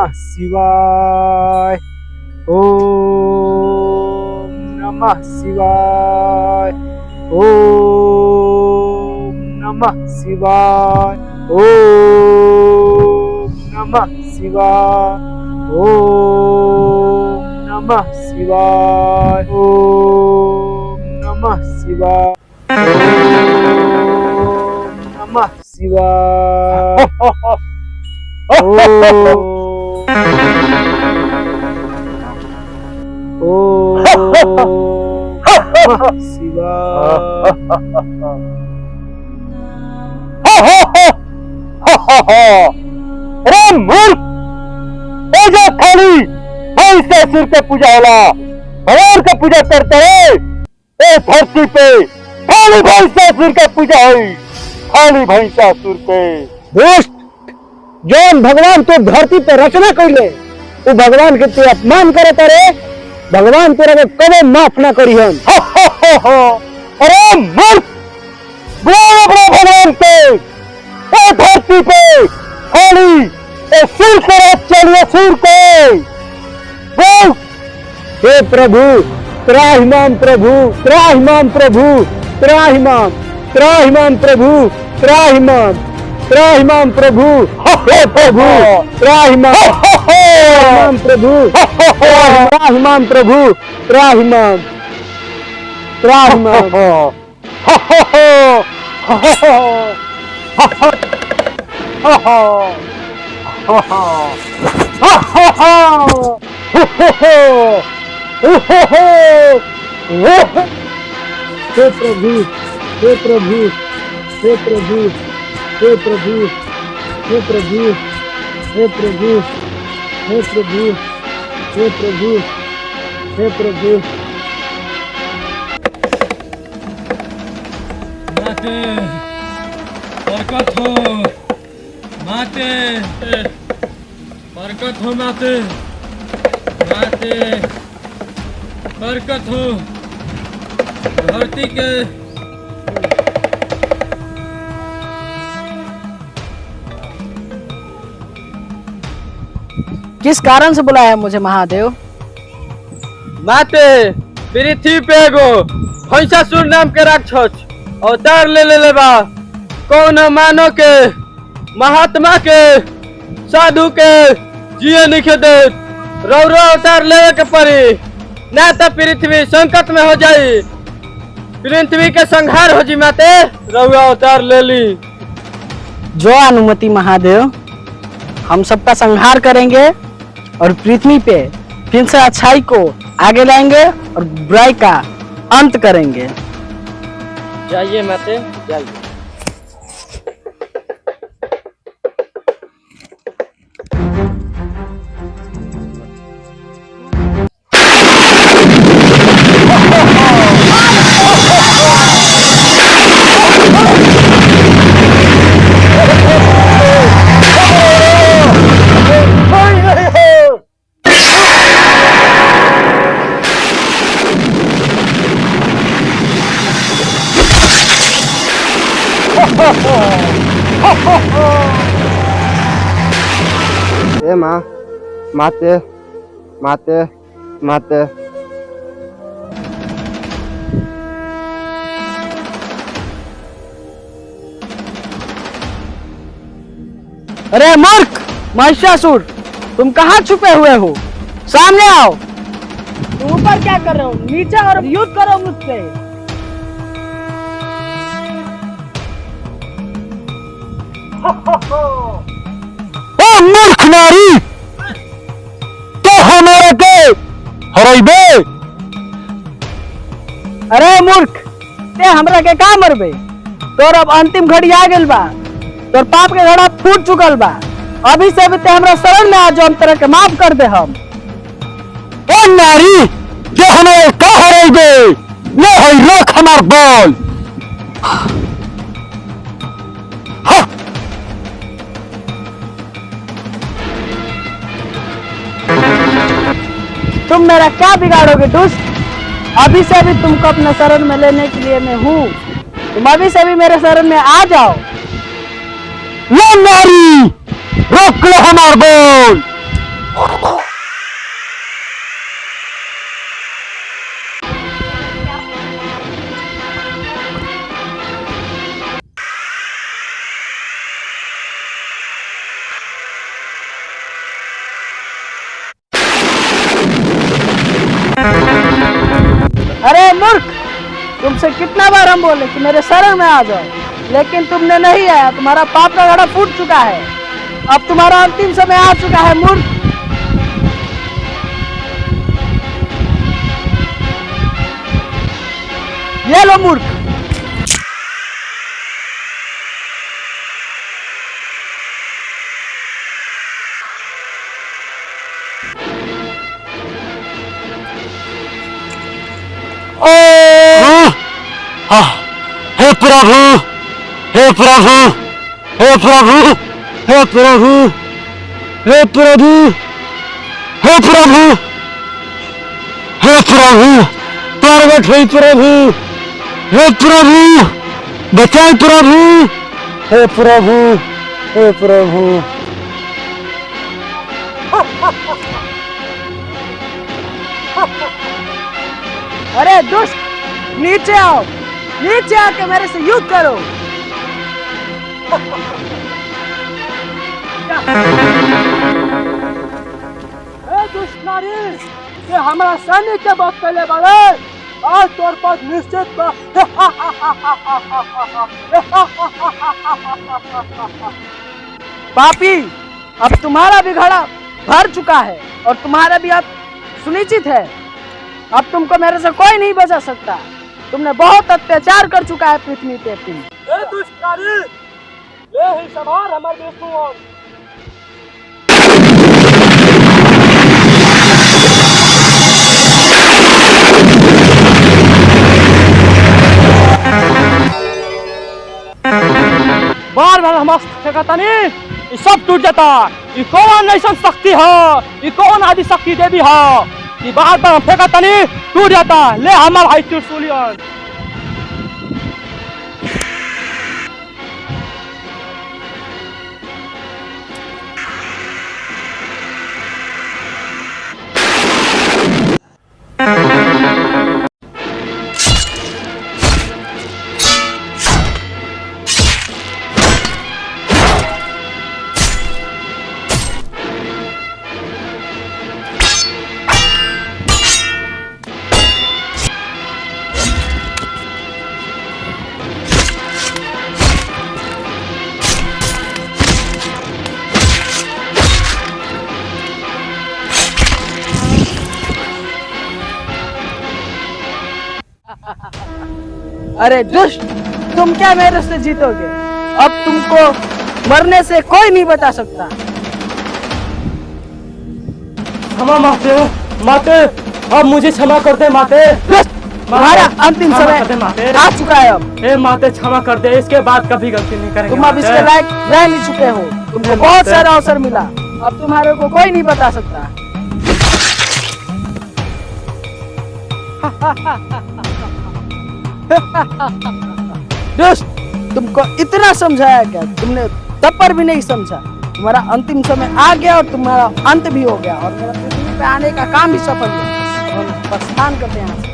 नमः शिवाय। ओम नमः शिवाय। ओम नमः शिवाय। ओम नमः शिवाय। ओम नमः शिवाय। ओम नमः शिवाय। ओम नमः शिवाय। ओम नमः शिवाय। अरे मूर्ख, जो खाली महिषासुर का पूजा होला, भगवान का पूजा करते है। ए धरती पे खाली महिषासुर का पूजा हुई, खाली महिषासुर के। दुष्ट, जौन भगवान तो धरती पे रचना कैले, तू भगवान के तू अपमान करे तारे, भगवान तेरा के कबे माफ ना करी हम। अरे मूर्ख, बोल अपने भगवान के, ए धरती पे खाली सुर के राज चलिए, सुर को बोल। हे प्रभु त्राहिमाम, प्रभु त्राहिमाम, प्रभु त्राहिमाम, त्राहिमाम प्रभु त्राहिमाम, त्राहिमाम प्रभु, हे प्रभु त्राहिमाम, त्राहिमाम प्रभु, त्राहिमाम प्रभु त्राहिमाम, त्राहिमाम। हे प्रभु, हे प्रभु, हे प्रभु, हे प्रभु, हे प्रभु, हे प्रभु, हे प्रभु, हे प्रभु, हे प्रभु। माते बरकत हो, माते बरकत हो, माते माते बरकत हो। धरती के किस कारण से बुलाया है मुझे महादेव? माते पृथ्वी पे एगो महिषासुर नाम के राक्षस अवतार ले बा। कौन मानो के, महात्मा के, साधु के जिये नहीं दे, रौरो अवतार लेवे के पड़ी, ना तो पृथ्वी संकट में हो जाई, पृथ्वी के संहार हो जी। माते रौरो अवतार ले ली। जो अनुमति महादेव, हम सबका संहार करेंगे और पृथ्वी पे फिर से अच्छाई को आगे लाएंगे और बुराई का अंत करेंगे। जाइए माते जाइए। ए माँ, माते माते माते। अरे मूर्ख महिषासुर, तुम कहाँ छुपे हुए हो? सामने आओ। तुम ऊपर क्या कर रहे हो? नीचे और युद्ध करो मुझसे। ओ मूर्ख नारी, तो हमारा के हराइबे? अरे मूर्ख, ते हमरा के का मरबे? तोर अब अंतिम घड़ी आ गेल बा, तोर पाप के घड़ा फूट चुकल बा। अभी से भी ते हमरा शरण में आ जो, हम तेरे के माफ कर दे हम। ओ नारी, जो हमें का हराइबे? ले होई रख हमार बोल। तुम मेरा क्या बिगाड़ोगे दुष्ट? अभी से भी तुमको अपने शरण में लेने के लिए मैं हूँ। तुम अभी से भी मेरे शरण में आ जाओ। लो नारी, रोक लो हमार बोल। अरे मूर्ख, तुमसे कितना बार हम बोले कि मेरे शरण में आ जाओ, लेकिन तुमने नहीं आया। तुम्हारा पाप का घड़ा फूट चुका है। अब तुम्हारा अंतिम समय आ चुका है मूर्ख। ये लो मूर्ख। हे प्रभु, हे प्रभु, हे प्रभु, हे प्रभु, हे प्रभु, हे प्रभु, हे प्रभु, प्रगट हे प्रभु, हे प्रभु, बचाए प्रभु, हे प्रभु, हे प्रभु। अरे दुष्ट, नीचे आओ, नीचे आके मेरे से युद्ध करो। दुष्ट नारी, ये हमारा सैनिक के बात पहले बगैर आज तौर पर निश्चित पापी, अब तुम्हारा भी घड़ा भर चुका है और तुम्हारा भी अब सुनिश्चित है। अब तुमको मेरे से कोई नहीं बचा सकता। तुमने बहुत अत्याचार कर चुका है पृथ्वी पे। तुम दुष्टकारी, ले ही संभाल हमारे देश को। बार बार हम फेंकता नहीं, ये सब टूट जाता। ये कौन ऐसा शक्ति है, ये कौन आदि शक्ति देवी है, ये बार बार हम फेंकता नहीं, टूट जाता। ले हमारा भाई त्रिशूलियन। अरे दुष्ट, तुम क्या मेरे से जीतोगे? अब तुमको मरने से कोई नहीं बचा सकता। क्षमा माते, माते, अब मुझे क्षमा कर दे माते। तुम्हारा अंतिम समय आ चुका है। अब हे माते क्षमा कर दे, इसके बाद कभी गलती नहीं करेंगे। तुम अब इसके लायक रह नहीं चुके हो। तुमको बहुत सारा अवसर मिला, अब तुम्हारे को कोई नहीं बता सकता। दुष्ट, तुमको इतना समझाया क्या? तुमने तब पर भी नहीं समझा। तुम्हारा अंतिम समय आ गया और तुम्हारा अंत भी हो गया और मेरा पृथ्वी पे आने का काम भी सफल हुआ। प्रस्थान करते हैं।